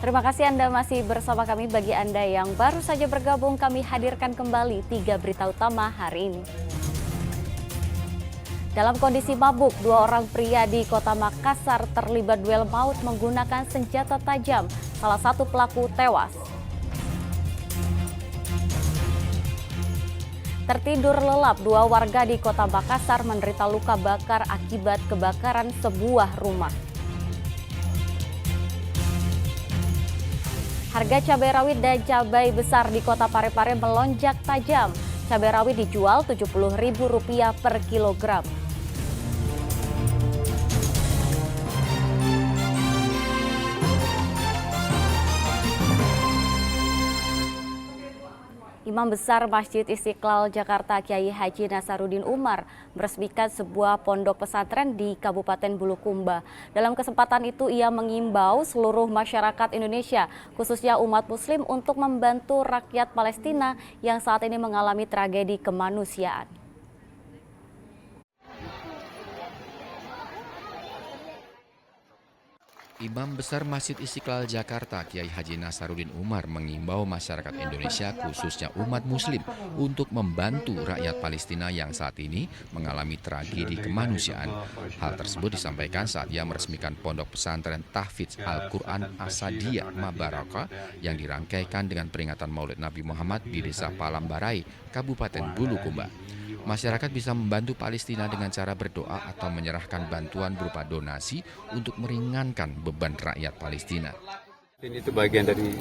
Terima kasih Anda masih bersama kami. Bagi Anda yang baru saja bergabung, kami hadirkan kembali 3 berita utama hari ini. Dalam kondisi mabuk, 2 orang pria di Kota Makassar terlibat duel maut menggunakan senjata tajam. Salah satu pelaku tewas. Tertidur lelap, 2 warga di Kota Makassar menderita luka bakar akibat kebakaran sebuah rumah. Harga cabai rawit dan cabai besar di Kota Parepare melonjak tajam. Cabai rawit dijual Rp70.000 per kilogram. Imam Besar Masjid Istiqlal Jakarta Kiai Haji Nasaruddin Umar meresmikan sebuah pondok pesantren di Kabupaten Bulukumba. Dalam kesempatan itu ia mengimbau seluruh masyarakat Indonesia, khususnya umat muslim, untuk membantu rakyat Palestina yang saat ini mengalami tragedi kemanusiaan. Imam Besar Masjid Istiqlal Jakarta Kiai Haji Nasaruddin Umar mengimbau masyarakat Indonesia khususnya umat muslim untuk membantu rakyat Palestina yang saat ini mengalami tragedi kemanusiaan. Hal tersebut disampaikan saat ia meresmikan pondok pesantren Tahfidz Al-Quran Asadiyah Mabaraka yang dirangkaikan dengan peringatan Maulid Nabi Muhammad di Desa Palambarai, Kabupaten Bulukumba. Masyarakat bisa membantu Palestina dengan cara berdoa atau menyerahkan bantuan berupa donasi untuk meringankan beban rakyat Palestina. Ini itu bagian dari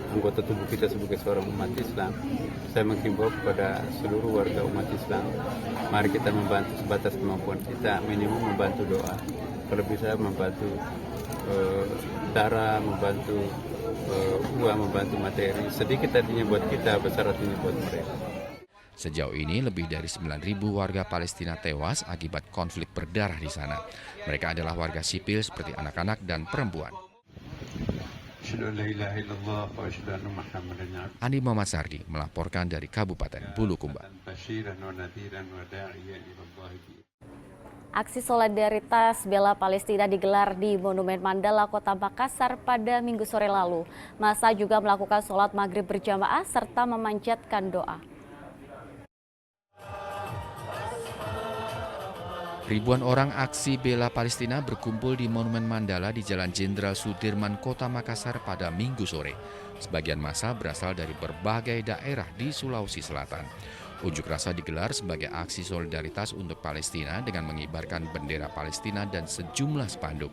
anggota tubuh kita sebagai seorang umat Islam. Saya menghimbau kepada seluruh warga umat Islam, mari kita membantu sebatas kemampuan kita, minimum membantu doa. Kalau bisa membantu darah, membantu uang, membantu materi. Sedikit artinya buat kita, besar artinya buat mereka. Sejauh ini lebih dari 9.000 warga Palestina tewas akibat konflik berdarah di sana. Mereka adalah warga sipil seperti anak-anak dan perempuan. Andi Muhammad Sardi melaporkan dari Kabupaten Bulukumba. Aksi solidaritas bela Palestina digelar di Monumen Mandala, Kota Makassar pada Minggu sore lalu. Massa juga melakukan sholat maghrib berjamaah serta memanjatkan doa. Ribuan orang aksi bela Palestina berkumpul di Monumen Mandala di Jalan Jenderal Sudirman, Kota Makassar pada Minggu sore. Sebagian massa berasal dari berbagai daerah di Sulawesi Selatan. Unjuk rasa digelar sebagai aksi solidaritas untuk Palestina dengan mengibarkan bendera Palestina dan sejumlah spanduk.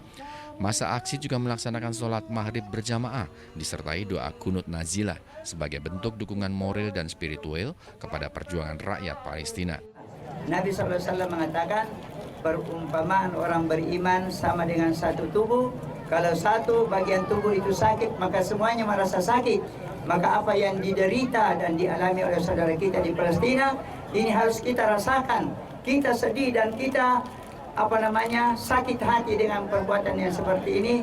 Massa aksi juga melaksanakan sholat maghrib berjamaah disertai doa kunut nazilah sebagai bentuk dukungan moral dan spiritual kepada perjuangan rakyat Palestina. Nabi SAW mengatakan, perumpamaan orang beriman sama dengan satu tubuh. Kalau satu bagian tubuh itu sakit, maka semuanya merasa sakit. Maka apa yang diderita dan dialami oleh saudara kita di Palestina, ini harus kita rasakan. Kita sedih dan kita sakit hati dengan perbuatan yang seperti ini.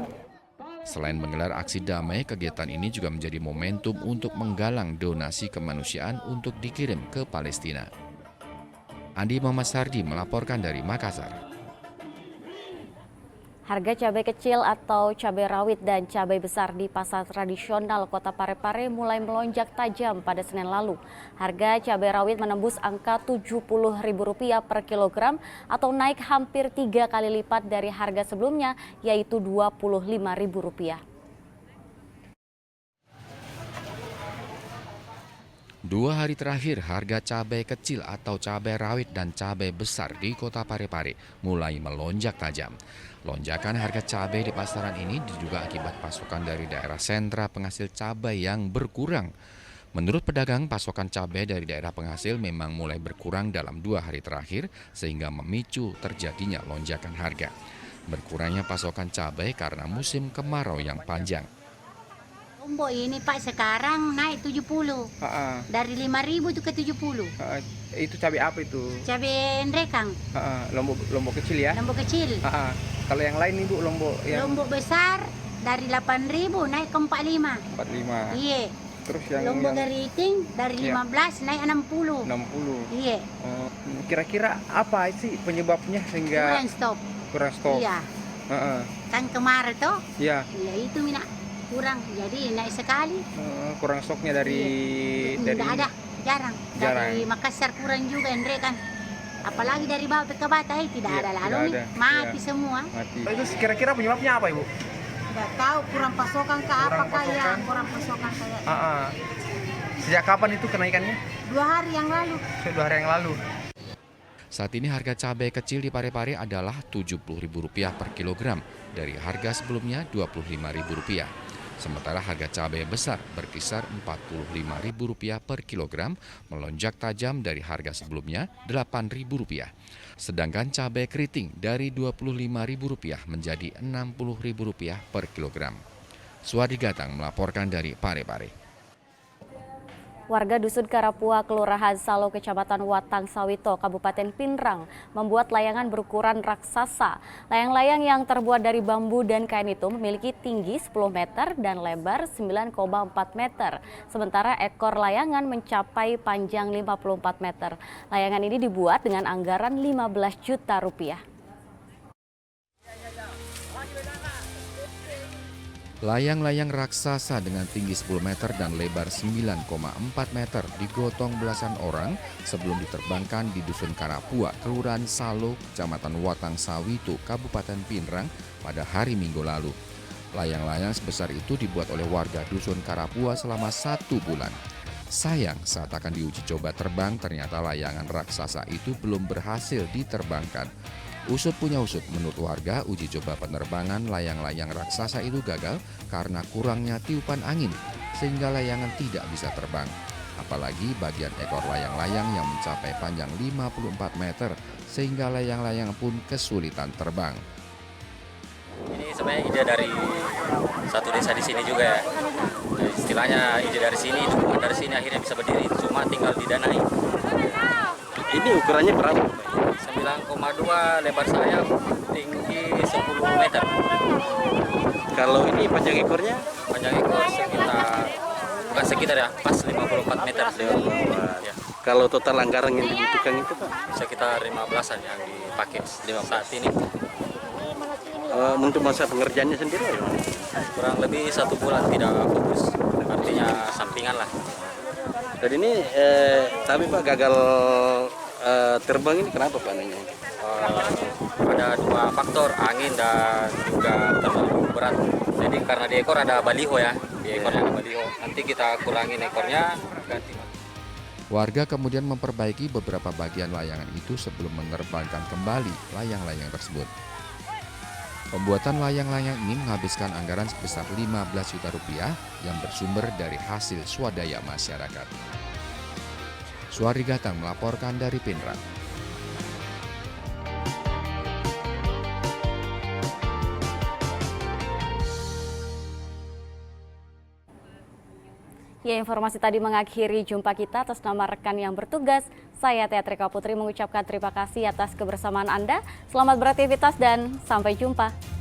Selain menggelar aksi damai, kegiatan ini juga menjadi momentum untuk menggalang donasi kemanusiaan untuk dikirim ke Palestina. Andi Muhammad Sardi melaporkan dari Makassar. Harga cabai kecil atau cabai rawit dan cabai besar di pasar tradisional Kota Parepare mulai melonjak tajam pada Senin lalu. Harga cabai rawit menembus angka Rp70.000 per kilogram atau naik hampir 3 kali lipat dari harga sebelumnya, yaitu Rp25.000. 2 hari terakhir, harga cabai kecil atau cabai rawit dan cabai besar di Kota Parepare mulai melonjak tajam. Lonjakan harga cabai di pasaran ini diduga akibat pasokan dari daerah sentra penghasil cabai yang berkurang. Menurut pedagang, pasokan cabai dari daerah penghasil memang mulai berkurang dalam 2 hari terakhir sehingga memicu terjadinya lonjakan harga. Berkurangnya pasokan cabai karena musim kemarau yang panjang. Lombok ini Pak sekarang naik 70. Dari 5.000 itu ke 70. Itu cabai apa itu? Cabai ndrekang. Lombok kecil ya? Lombok kecil. Kalau yang lain Ibu Lombok besar dari 8.000 naik ke 45. 45. Iya. Terus yang Lombok keriting dari 15 naik 60. 60. Iya. Kira-kira apa sih penyebabnya sehingga Kurang stok. kurang stok? Iya. Kan kemarin toh? Iya. Iya itu minyak. kurang, jadi naik sekali. Kurang stoknya dari Tidak ada, jarang. Jarang. Dari Makassar kurang juga, Andre kan. Apalagi dari bawah ke Batai tidak Iya, ada tidak lalu nih, ada. mati Iya. semua. mati. Itu kira-kira penyebabnya apa Ibu? Tidak tahu kurang pasokan ke apa Kurang kayak pasokan. kurang pasokan kayak. Sejak kapan itu kenaikannya? 2 hari yang lalu. 2 hari yang lalu. Saat ini harga cabai kecil di Parepare adalah Rp70.000 per kilogram dari harga sebelumnya Rp25.000. Sementara harga cabai besar berkisar Rp45.000 per kilogram, melonjak tajam dari harga sebelumnya Rp8.000. Sedangkan cabai keriting dari Rp25.000 menjadi Rp60.000 per kilogram. Suadi Gatang melaporkan dari Parepare. Warga Dusun Karapua, Kelurahan Salo, Kecamatan Watang Sawito, Kabupaten Pinrang, membuat layangan berukuran raksasa. Layang-layang yang terbuat dari bambu dan kain itu memiliki tinggi 10 meter dan lebar 9,4 meter. Sementara ekor layangan mencapai panjang 54 meter. Layangan ini dibuat dengan anggaran Rp15 juta. Layang-layang raksasa dengan tinggi 10 meter dan lebar 9,4 meter digotong belasan orang sebelum diterbangkan di Dusun Karapua, Kelurahan Salo, Kecamatan Watang Sawito, Kabupaten Pinrang pada hari Minggu lalu. Layang-layang sebesar itu dibuat oleh warga Dusun Karapua selama 1 bulan. Sayang, saat akan diuji coba terbang, ternyata layangan raksasa itu belum berhasil diterbangkan. Usut punya usut, menurut warga, uji coba penerbangan layang-layang raksasa itu gagal karena kurangnya tiupan angin, sehingga layangan tidak bisa terbang. Apalagi bagian ekor layang-layang yang mencapai panjang 54 meter, sehingga layang-layang pun kesulitan terbang. Ini sebenarnya ide dari satu desa di sini juga ya. Istilahnya ide dari sini, dari sini akhirnya bisa berdiri, cuma tinggal didanai. Ini ukurannya berapa? 9,2 lebar sayap, tinggi 10 meter. Kalau ini panjang ekornya? Panjang ekor bukan sekitar ya, pas 54 meter. Ya, Kalau total anggaran yang dibutuhkan itu Pak? sekitar 15-an yang dipakai saat ini. Untuk masa pengerjaannya sendiri ya? Kurang lebih 1 bulan tidak fokus, artinya sampingan lah. Dan ini tapi Pak gagal terbang ini kenapa Pak? Ada 2 faktor, angin dan juga terlalu berat. Jadi karena di ekor ada baliho ya, di ekornya ada baliho. Nanti kita kurangin ekornya, ganti. Warga kemudian memperbaiki beberapa bagian layangan itu sebelum menerbangkan kembali layang-layang tersebut. Pembuatan layang-layang ini menghabiskan anggaran sebesar Rp15 juta yang bersumber dari hasil swadaya masyarakat. Suari Gatang melaporkan dari Pinrang. Ya, informasi tadi mengakhiri jumpa kita. Atas nama rekan yang bertugas, saya Teatrika Putri mengucapkan terima kasih atas kebersamaan Anda. Selamat beraktivitas dan sampai jumpa.